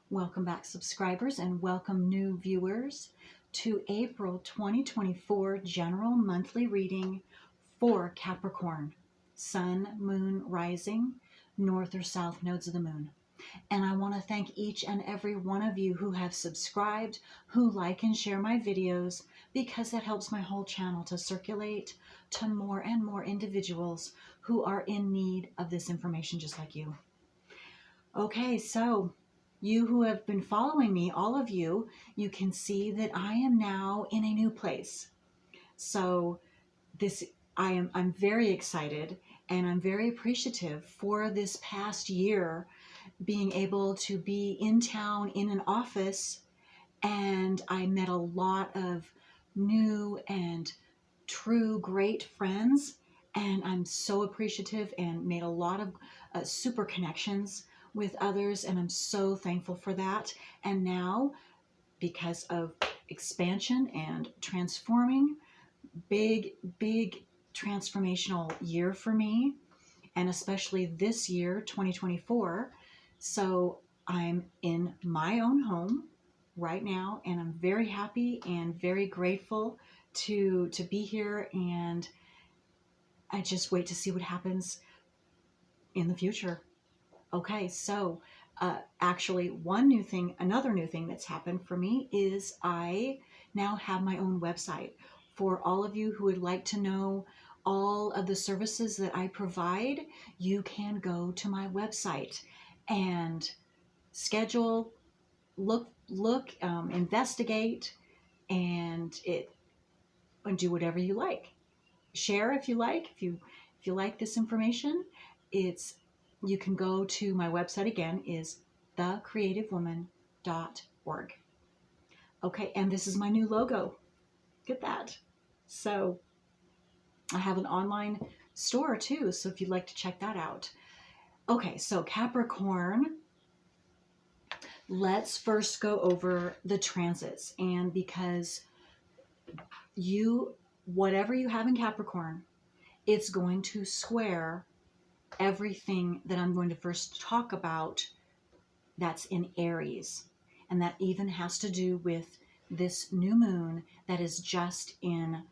Welcome back, subscribers, and welcome new viewers to April 2024 General Monthly Reading for Capricorn, Sun, Moon, Rising, North or South nodes of the Moon. And I want to thank each and every one of you who have subscribed, who like and share my videos, because that helps my whole channel to circulate to more and more individuals who are in need of this information just like you. Okay, so you who have been following me, all of you, you can see that I am now in a new place. So I'm very excited and I'm very appreciative for this past year being able to be in town in an office, and I met a lot of new and true great friends, and I'm so appreciative and made a lot of super connections with others, and I'm so thankful for that. And now, because of expansion and transforming, big transformational year for me, and especially this year 2024. So I'm in my own home right now, and I'm very happy and very grateful to be here, and I just wait to see what happens in the future. Okay, so actually another new thing that's happened for me is I now have my own website. For all of you who would like to know all of the services that I provide, you can go to my website and schedule, investigate, and do whatever you like. Share if you like. If you like this information, you can go to my website. Again, is thecreativewoman.org. Okay, and this is my new logo. Get that. So I have an online store too, so if you'd like to check that out. Okay, so Capricorn, let's first go over the transits. And because whatever you have in Capricorn, it's going to square everything that I'm going to first talk about that's in Aries. And that even has to do with this new moon that is just in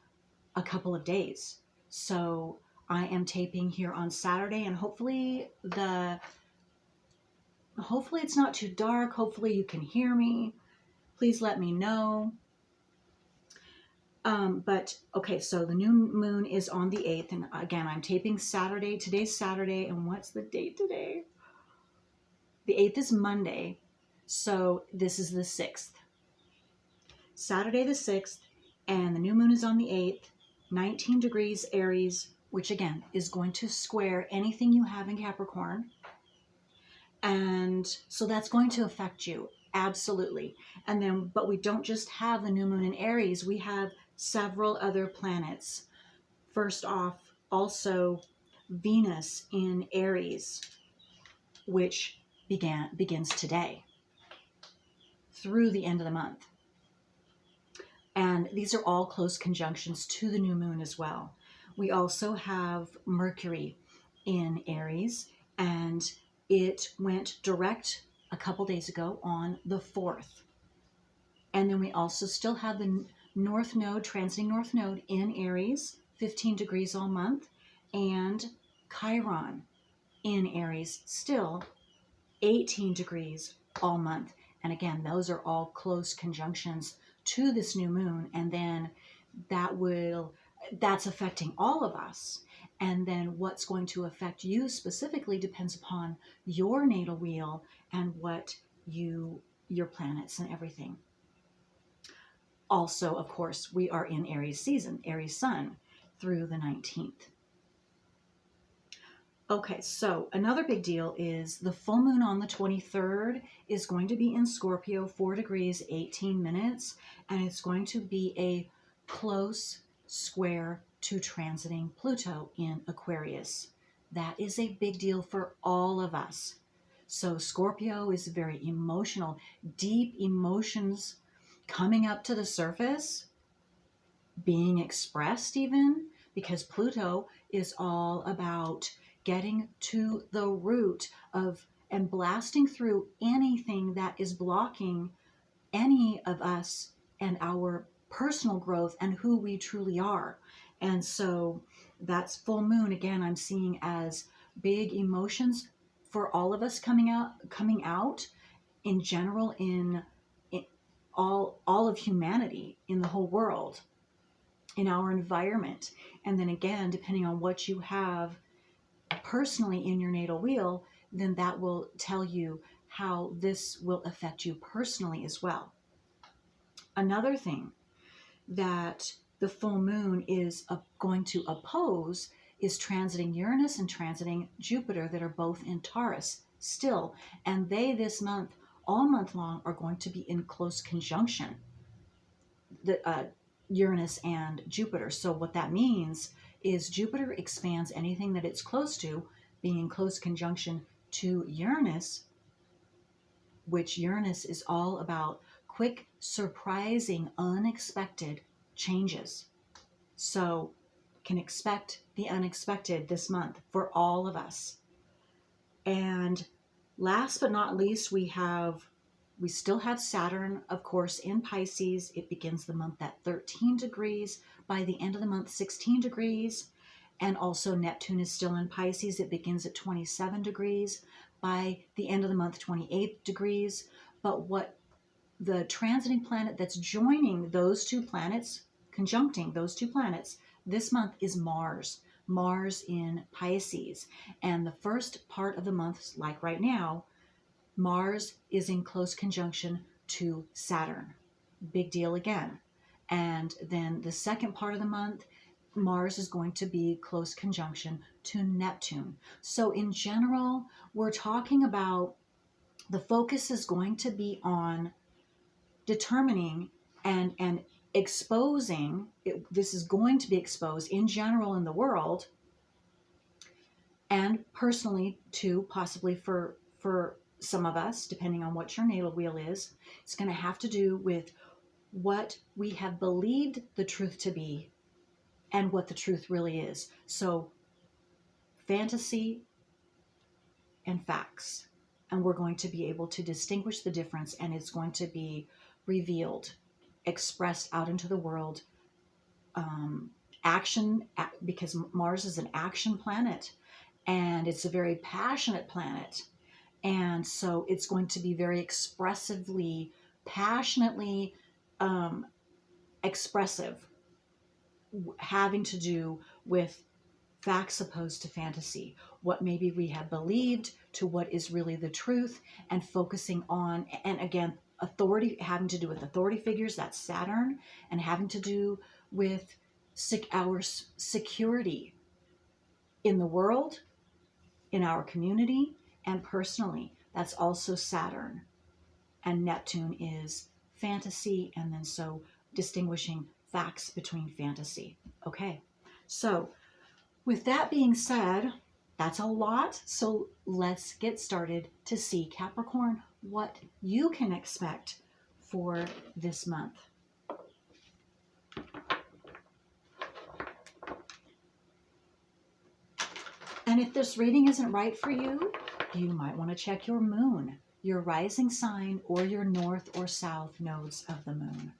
a couple of days. So I am taping here on Saturday, and hopefully it's not too dark. Hopefully you can hear me. Please let me know. But okay, so the new moon is on the 8th, and again, I'm taping Saturday. Today's Saturday, and what's the date today? The 8th is Monday, so this is the 6th. Saturday the 6th, and the new moon is on the 8th, 19 degrees Aries, which again is going to square anything you have in Capricorn. And so that's going to affect you, absolutely. And then, but we don't just have the new moon in Aries, we have several other planets. First off, also Venus in Aries, which begins today through the end of the month. And these are all close conjunctions to the new moon as well. We also have Mercury in Aries, and it went direct a couple days ago on the 4th. And then we also still have the North Node, transiting North Node in Aries, 15 degrees all month, and Chiron in Aries, still 18 degrees all month. And again, those are all close conjunctions to this new moon. And then that's affecting all of us. And then what's going to affect you specifically depends upon your natal wheel and your planets and everything. Also, of course, we are in Aries season, Aries sun, through the 19th. Okay, so another big deal is the full moon on the 23rd is going to be in Scorpio, 4 degrees, 18 minutes, and it's going to be a close square to transiting Pluto in Aquarius. That is a big deal for all of us. So Scorpio is very emotional, deep emotions coming up to the surface, being expressed even, because Pluto is all about getting to the root of and blasting through anything that is blocking any of us and our personal growth and who we truly are. And so that's full moon again, I'm seeing as big emotions for all of us coming out in general in all of humanity, in the whole world, in our environment. And then again, depending on what you have personally in your natal wheel, then that will tell you how this will affect you personally as well. Another thing that the full moon is going to oppose is transiting Uranus and transiting Jupiter, that are both in Taurus still. And they this month, all month long, are going to be in close conjunction, the Uranus and Jupiter. So what that means is Jupiter expands anything that it's close to, being in close conjunction to Uranus, which Uranus is all about quick, surprising, unexpected changes. So can expect the unexpected this month for all of us. And last but not least, we still have Saturn, of course, in Pisces. It begins the month at 13 degrees. By the end of the month, 16 degrees. And also Neptune is still in Pisces. It begins at 27 degrees. By the end of the month, 28 degrees. But what the transiting planet that's joining those two planets, conjuncting those two planets this month, is Mars. Mars in Pisces. And the first part of the month, like right now, Mars is in close conjunction to Saturn. Big deal again. And then the second part of the month, Mars is going to be close conjunction to Neptune. So in general, we're talking about the focus is going to be on determining and exposing, this is going to be exposed in general in the world, and personally too, possibly for some of us, depending on what your natal wheel is. It's going to have to do with what we have believed the truth to be and what the truth really is. So fantasy and facts. And we're going to be able to distinguish the difference, and it's going to be revealed, expressed out into the world. Action, because Mars is an action planet, and it's a very passionate planet. And so it's going to be very expressively, passionately expressive, having to do with facts opposed to fantasy, what maybe we have believed to what is really the truth, and focusing on, and again, authority, having to do with authority figures, that's Saturn, and having to do with our security in the world, in our community, and personally. That's also Saturn. And Neptune is fantasy, and then so distinguishing facts between fantasy. Okay, so with that being said, that's a lot. So let's get started to see, Capricorn, what you can expect for this month. And if this reading isn't right for you, you might want to check your moon, your rising sign, or your north or south nodes of the moon.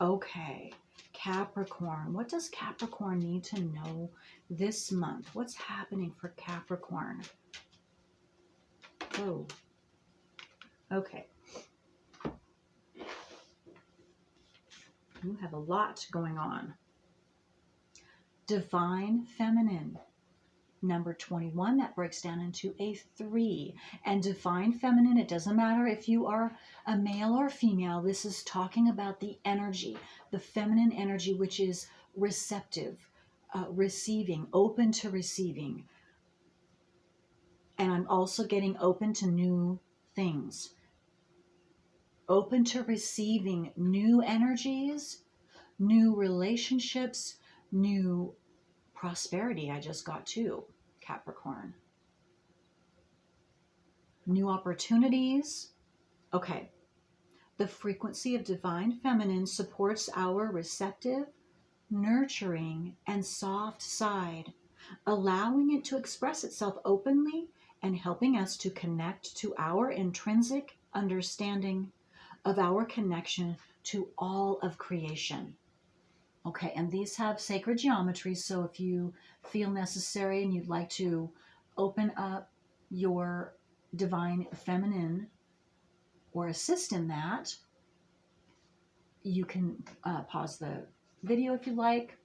Okay, Capricorn. What does Capricorn need to know this month? What's happening for Capricorn? Oh, okay. You have a lot going on. Divine Feminine. Number 21, that breaks down into a 3. And Divine Feminine, it doesn't matter if you are a male or female, this is talking about the energy, the feminine energy, which is receptive, receiving, open to receiving. And I'm also getting open to new things, open to receiving new energies, new relationships, new prosperity. I just got too, Capricorn. New opportunities. Okay. The frequency of Divine Feminine supports our receptive, nurturing, and soft side, allowing it to express itself openly and helping us to connect to our intrinsic understanding of our connection to all of creation. Okay, and these have sacred geometry, so if you feel necessary and you'd like to open up your divine feminine or assist in that, you can pause the video if you like.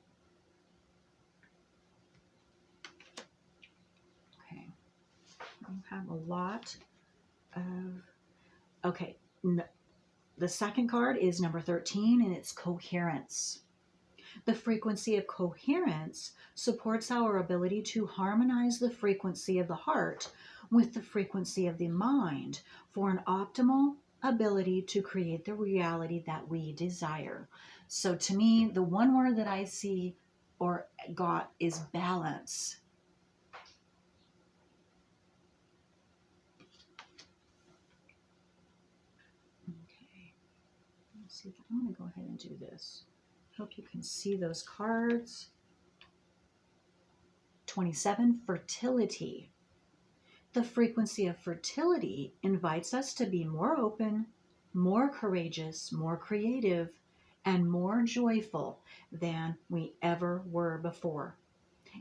Okay, we have a lot of, okay, the second card is number 13, and it's coherence. The frequency of coherence supports our ability to harmonize the frequency of the heart with the frequency of the mind for an optimal ability to create the reality that we desire. So to me, the one word that I see or got is balance. Okay, let's see. I'm going to go ahead and do this. Hope you can see those cards. 27, fertility. The frequency of fertility invites us to be more open, more courageous, more creative, and more joyful than we ever were before.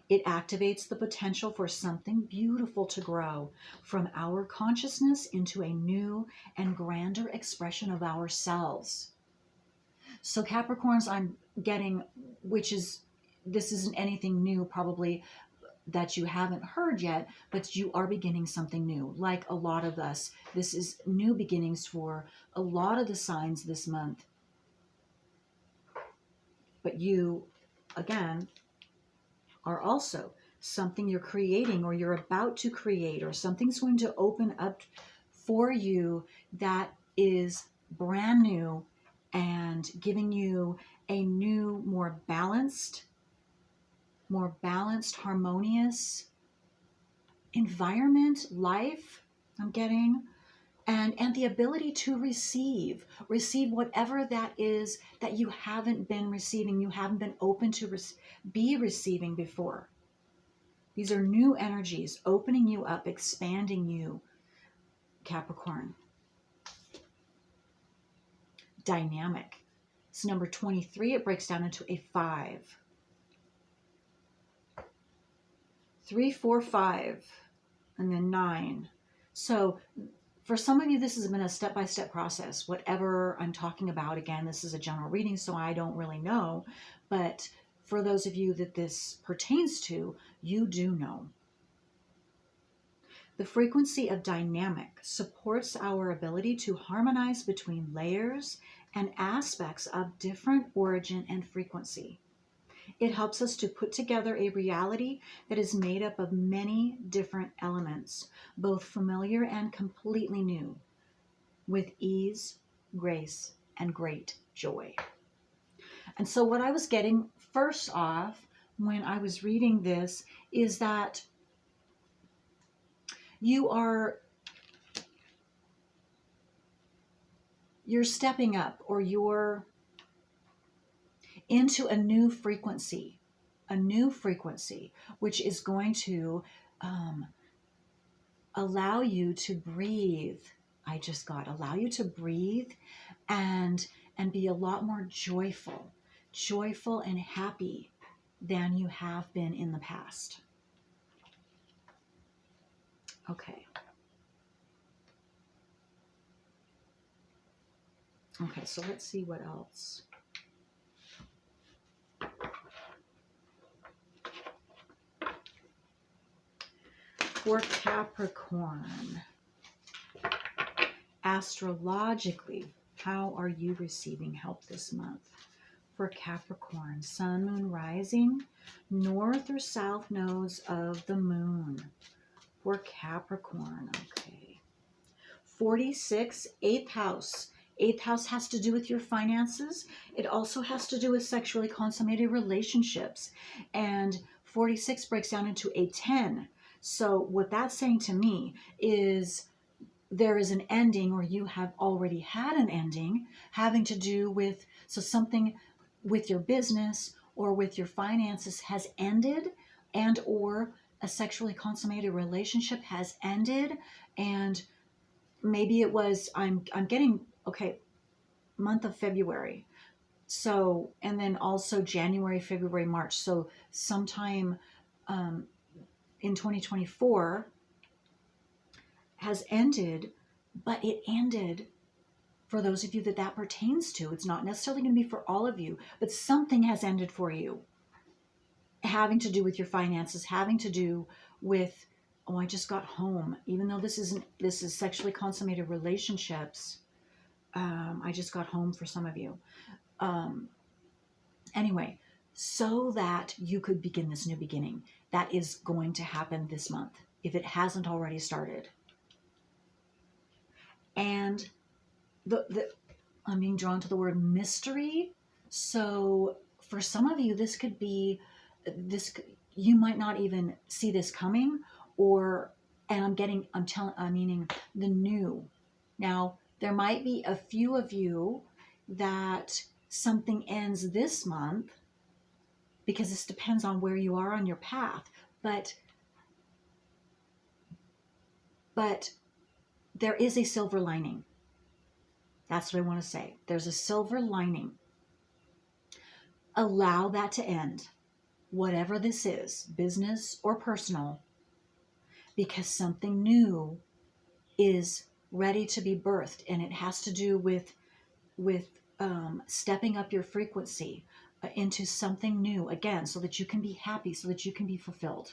It activates the potential for something beautiful to grow from our consciousness into a new and grander expression of ourselves. So Capricorns, I'm getting, this isn't anything new probably that you haven't heard yet, but you are beginning something new. Like a lot of us, this is new beginnings for a lot of the signs this month. But you, again, are also something you're creating or you're about to create, or something's going to open up for you that is brand new and giving you a new, more balanced, harmonious environment, life, I'm getting, and the ability to receive whatever that is that you haven't been receiving, you haven't been open to be receiving before. These are new energies opening you up, expanding you, Capricorn. Dynamic. It's number 23. It breaks down into a 5. 3, 4, 5, and then 9. So for some of you, this has been a step-by-step process. Whatever I'm talking about, again, this is a general reading, so I don't really know. But for those of you that this pertains to, you do know. The frequency of dynamic supports our ability to harmonize between layers and aspects of different origin and frequency. It helps us to put together a reality that is made up of many different elements, both familiar and completely new, with ease, grace, and great joy. And so what I was getting first off when I was reading this is that you're stepping up, or you're into a new frequency, which is going to allow you to breathe. Allow you to breathe and be a lot more joyful and happy than you have been in the past. Okay. Okay, so let's see what else. For Capricorn, astrologically, how are you receiving help this month? For Capricorn, sun, moon, rising, north or south nodes of the moon. For Capricorn, okay. 46, 8th house. 8th house has to do with your finances. It also has to do with sexually consummated relationships. And 46 breaks down into a 10. So what that's saying to me is there is an ending, or you have already had an ending, having to do with, so something with your business or with your finances has ended, and or a sexually consummated relationship has ended, and maybe it was, I'm getting, okay, month of February. So, and then also January, February, March. So sometime in 2024 has ended, but it ended for those of you that that pertains to. It's not necessarily going to be for all of you, but something has ended for you, having to do with your finances, having to do with, oh, I just got home. Even though this is sexually consummated relationships, I just got home for some of you. Anyway, so that you could begin this new beginning. That is going to happen this month, if it hasn't already started. And I'm being drawn to the word mystery. So for some of you, this could be this. You might not even see this coming, and I'm meaning the new. Now there might be a few of you that something ends this month, because this depends on where you are on your path. But there is a silver lining. That's what I want to say. There's a silver lining. Allow that to end, whatever this is, business or personal, because something new is ready to be birthed, and it has to do with stepping up your frequency into something new again, so that you can be happy, so that you can be fulfilled.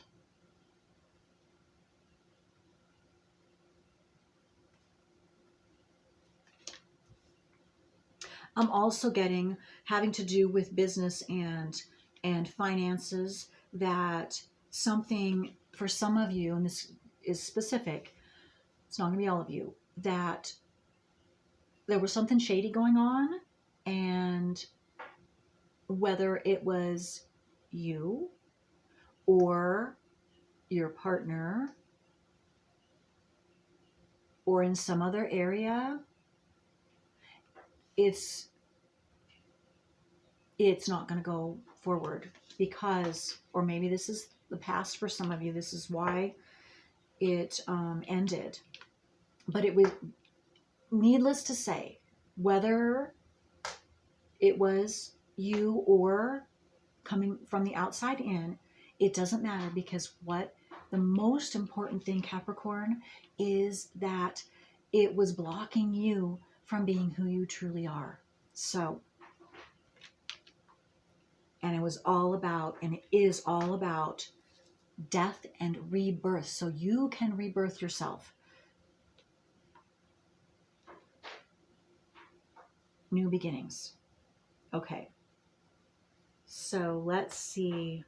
I'm also getting having to do with business and finances, that something for some of you, and this is specific, it's not going to be all of you, that there was something shady going on, and whether it was you or your partner or in some other area, it's not going to go forward, because, or maybe this is the past for some of you, this is why it ended. But it was, needless to say, whether it was you or coming from the outside in, it doesn't matter, because what the most important thing, Capricorn, is that it was blocking you from being who you truly are. So, and it was all about, and it is all about death and rebirth, so you can rebirth yourself. New beginnings. Okay. So let's see.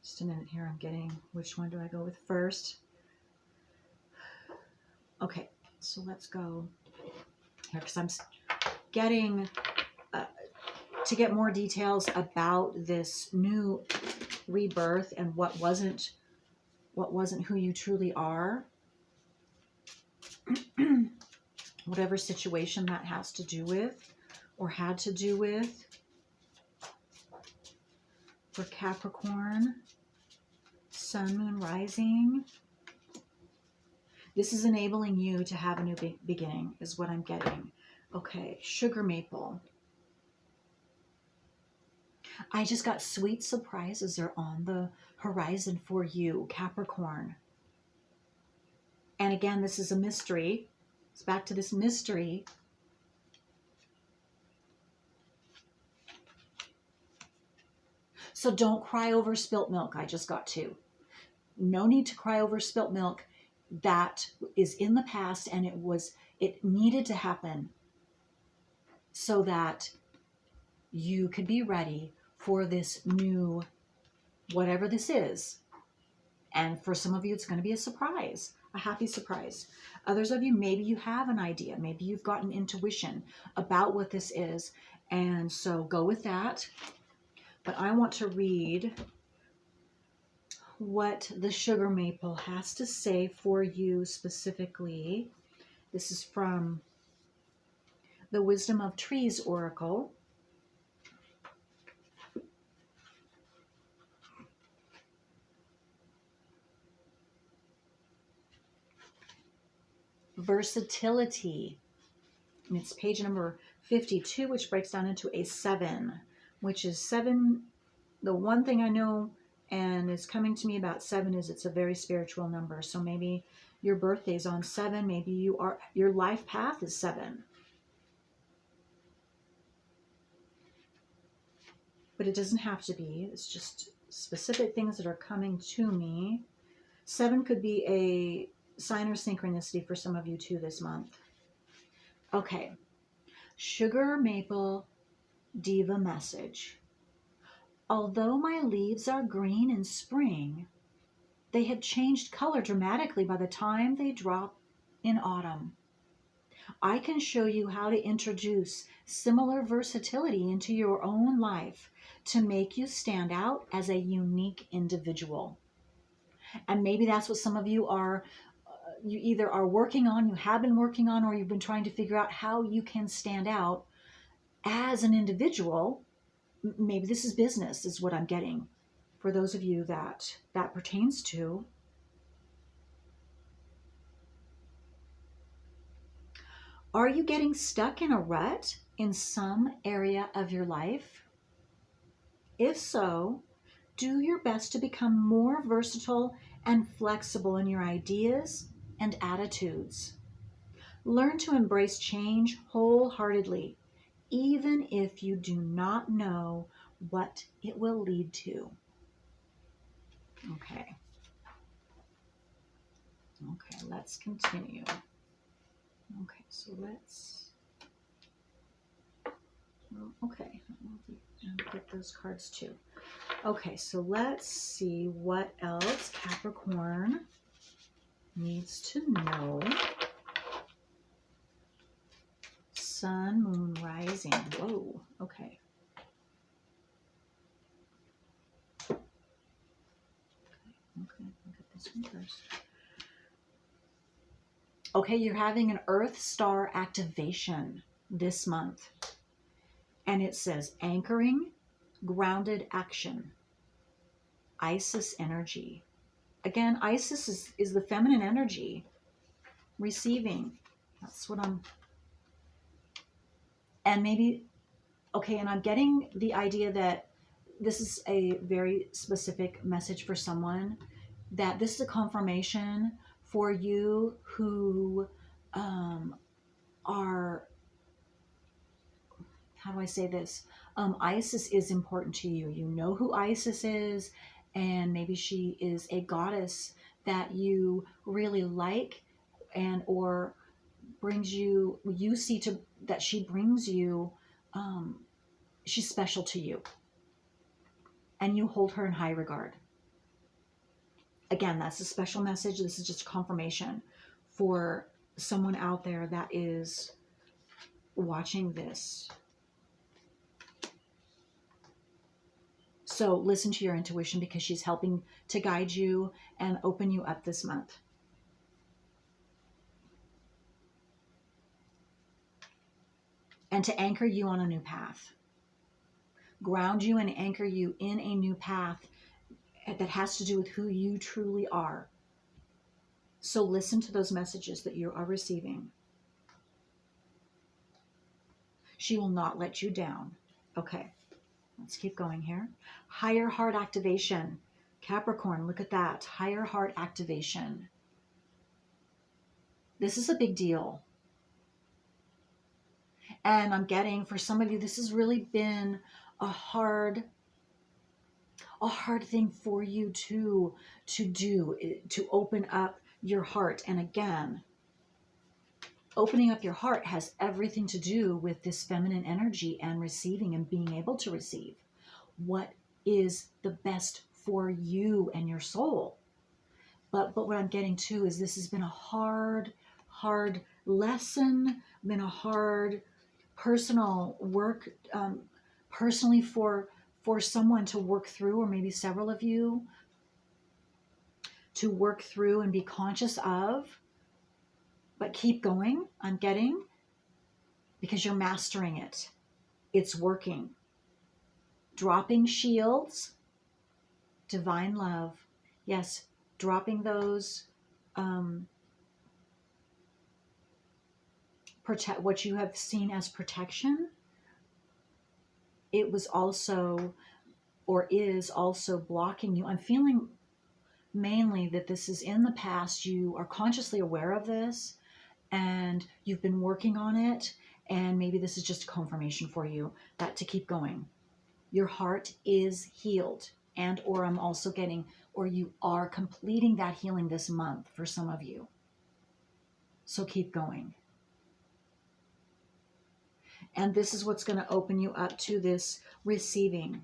Just a minute here. I'm getting, which one do I go with first? Okay. So let's go here, because I'm getting to get more details about this new rebirth and what wasn't who you truly are. Whatever situation that has to do with, or had to do with, for Capricorn, Sun, Moon, Rising. This is enabling you to have a new beginning, is what I'm getting. Okay, Sugar Maple. I just got sweet surprises are on the horizon for you, Capricorn. And again, this is a mystery. It's back to this mystery. So don't cry over spilt milk. I just got two. No need to cry over spilt milk. That is in the past, and it needed to happen so that you could be ready for this new, whatever this is. And for some of you, it's going to be a surprise, a happy surprise. Others of you, maybe you have an idea. Maybe you've got an intuition about what this is. And so go with that. But I want to read what the Sugar Maple has to say for you specifically. This is from the Wisdom of Trees Oracle. versatility. And it's page number 52, which breaks down into a 7, which is 7. The one thing I know and is coming to me about 7 is it's a very spiritual number. So maybe your birthday's on 7. Maybe your life path is 7. But it doesn't have to be. It's just specific things that are coming to me. 7 could be a sign or synchronicity for some of you too this month. Okay. Sugar Maple Diva message. Although my leaves are green in spring, they had changed color dramatically by the time they drop in autumn. I can show you how to introduce similar versatility into your own life to make you stand out as a unique individual. And maybe that's what some of you are, you either are working on, you have been working on, or you've been trying to figure out how you can stand out as an individual. Maybe this is business, is what I'm getting for those of you that pertains to. Are you getting stuck in a rut in some area of your life? If so, do your best to become more versatile and flexible in your ideas and attitudes. Learn to embrace change wholeheartedly, even if you do not know what it will lead to. Okay. Okay, let's continue. Okay, so let's, okay, I'll get those cards too. Okay, so let's see what else Capricorn needs to know. Sun, Moon, Rising. Whoa, okay. Okay, I'll get this one first. Okay, you're having an Earth Star activation this month. And it says anchoring, grounded action, Isis energy. Again, Isis is the feminine energy, receiving. That's what I'm, and maybe, okay, and I'm getting the idea that this is a very specific message for someone, that this is a confirmation for you who are, how do I say this? Isis is important to you. You know who Isis is, and maybe she is a goddess that you really like, and or brings you, you see to that she brings you, she's special to you, and you hold her in high regard. Again, that's a special message. This is just confirmation for someone out there that is watching this. So listen to your intuition, because she's helping to guide you and open you up this month. And to anchor you on a new path. Ground you and anchor you in a new path that has to do with who you truly are. So listen to those messages that you are receiving. She will not let you down. Okay, let's keep going here. Higher heart activation. Capricorn, look at that. Higher heart activation. This is a big deal. And I'm getting, for some of you, this has really been a hard thing for you to do, to open up your heart. And again, opening up your heart has everything to do with this feminine energy and receiving and being able to receive what is the best for you and your soul. But what I'm getting to is this has been a hard lesson, been a hard personal work, personally for someone to work through, or maybe several of you to work through and be conscious of. But keep going, I'm getting, because you're mastering it. It's working. Dropping shields, divine love. Yes, dropping those protect what you have seen as protection. It was also, or is also, blocking you. I'm feeling mainly that this is in the past. You are consciously aware of this and you've been working on it. And maybe this is just a confirmation for you that to keep going. Your heart is healed. And, or I'm also getting, or you are completing that healing this month for some of you. So keep going. And this is what's going to open you up to this receiving.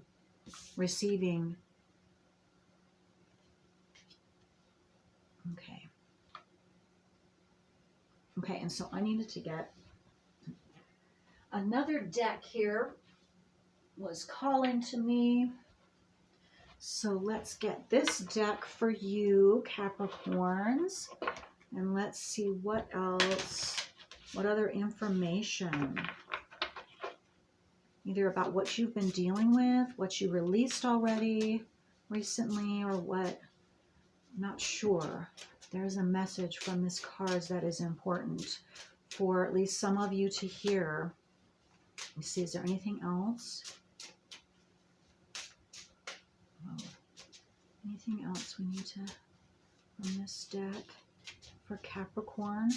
Okay. Okay, and so I needed to get another deck here. Was calling to me. So let's get this deck for you, Capricorns. And let's see what else, what other information, either about what you've been dealing with, what you released already recently, or what, I'm not sure. There's a message from this card that is important for at least some of you to hear. Let me see, is there anything else? Oh, anything else we need to, on this deck for Capricorn?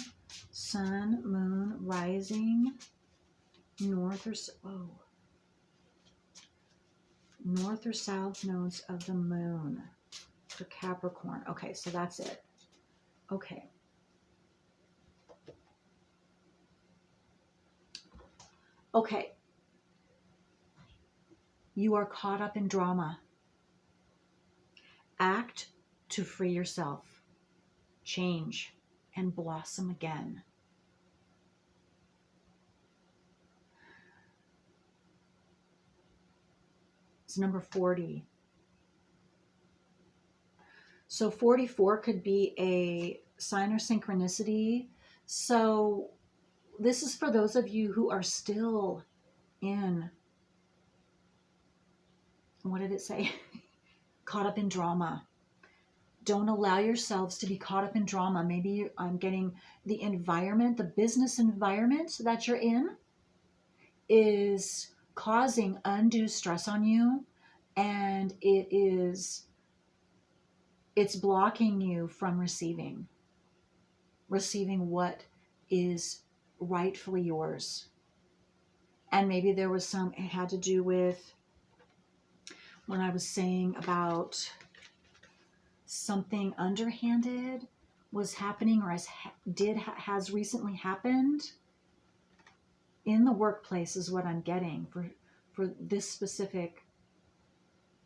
Sun, moon, rising, north or north or south nodes of the moon for Capricorn. Okay, so that's it. Okay. Okay. You are caught up in drama. Act to free yourself. Change and blossom again. It's number 40. So 44 could be a sign or synchronicity. So this is for those of you who are still in, what did it say? Caught up in drama. Don't allow yourselves to be caught up in drama. Maybe I'm getting the environment, the business environment that you're in is causing undue stress on you, and it's blocking you from receiving what is rightfully yours. And maybe there was it had to do with when I was saying about something underhanded was happening, or has recently happened in the workplace, is what I'm getting for this specific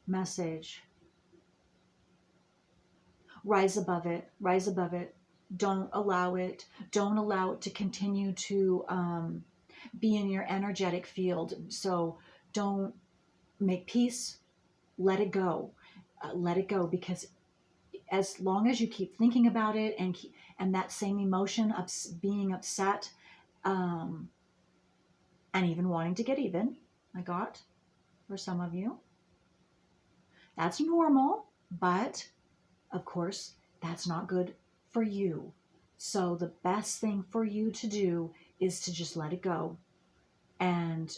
message. Rise above it. Rise above it. Don't allow it to continue to be in your energetic field. So don't make peace. Let it go. Let it go, because as long as you keep thinking about it and that same emotion of being upset, and even wanting to get even, I got for some of you, that's normal, but of course that's not good for you. So the best thing for you to do is to just let it go, and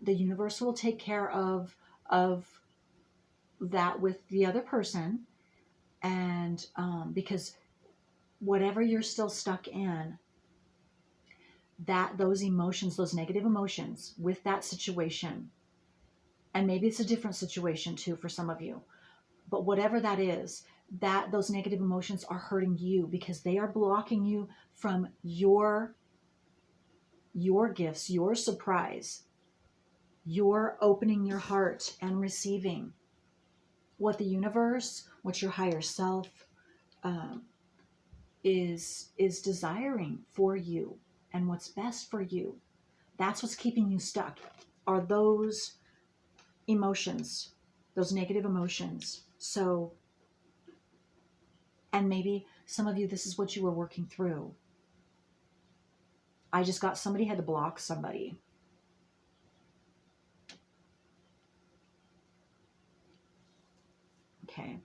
the universe will take care of that with the other person. And because whatever you're still stuck in, those emotions, those negative emotions with that situation, and maybe it's a different situation too for some of you, but whatever that is, that those negative emotions are hurting you because they are blocking you from your gifts, your surprise, your opening your heart and receiving what the universe, what your higher self is desiring for you and what's best for you. That's what's keeping you stuck, are those emotions, those negative emotions. So, and maybe some of you, this is what you were working through. I just got somebody had to block somebody. Okay.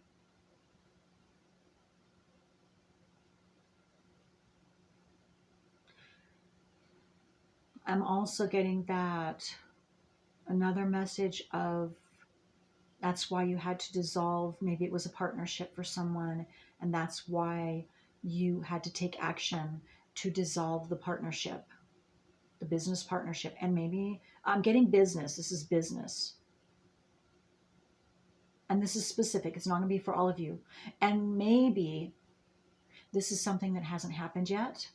I'm also getting that another message of that's why you had to dissolve. Maybe it was a partnership for someone, and that's why you had to take action to dissolve the partnership, the business partnership. And maybe I'm getting business. This is business. And this is specific. It's not going to be for all of you. And maybe this is something that hasn't happened yet,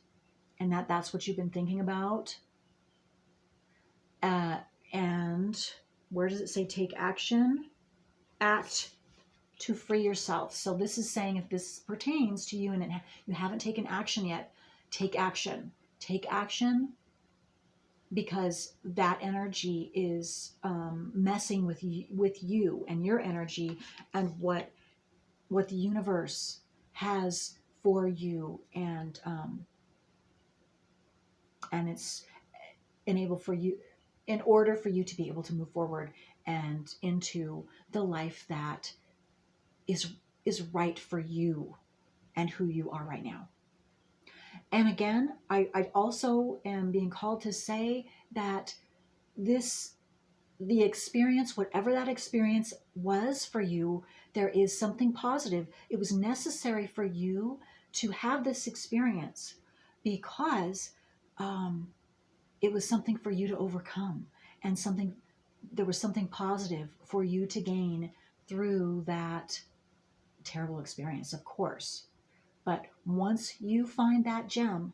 and that's what you've been thinking about. And where does it say take action? Act to free yourself. So this is saying if this pertains to you and you haven't taken action yet, take action. Take action, because that energy is messing with you and your energy and what the universe has for you, and it's in order for you to be able to move forward and into the life that is right for you and who you are right now. And again, I also am being called to say that the experience, whatever that experience was for you, there is something positive. It was necessary for you to have this experience because it was something for you to overcome, and there was something positive for you to gain through that terrible experience, of course. But once you find that gem,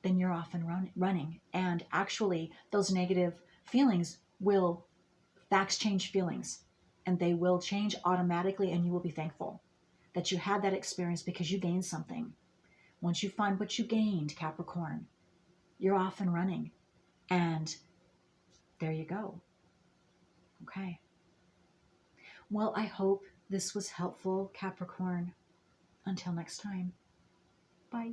then you're off and running. And actually, those negative feelings will facts change feelings, and they will change automatically. And you will be thankful that you had that experience because you gained something. Once you find what you gained, Capricorn, you're off and running. And there you go. Okay. Well, I hope this was helpful, Capricorn. Until next time. Bye.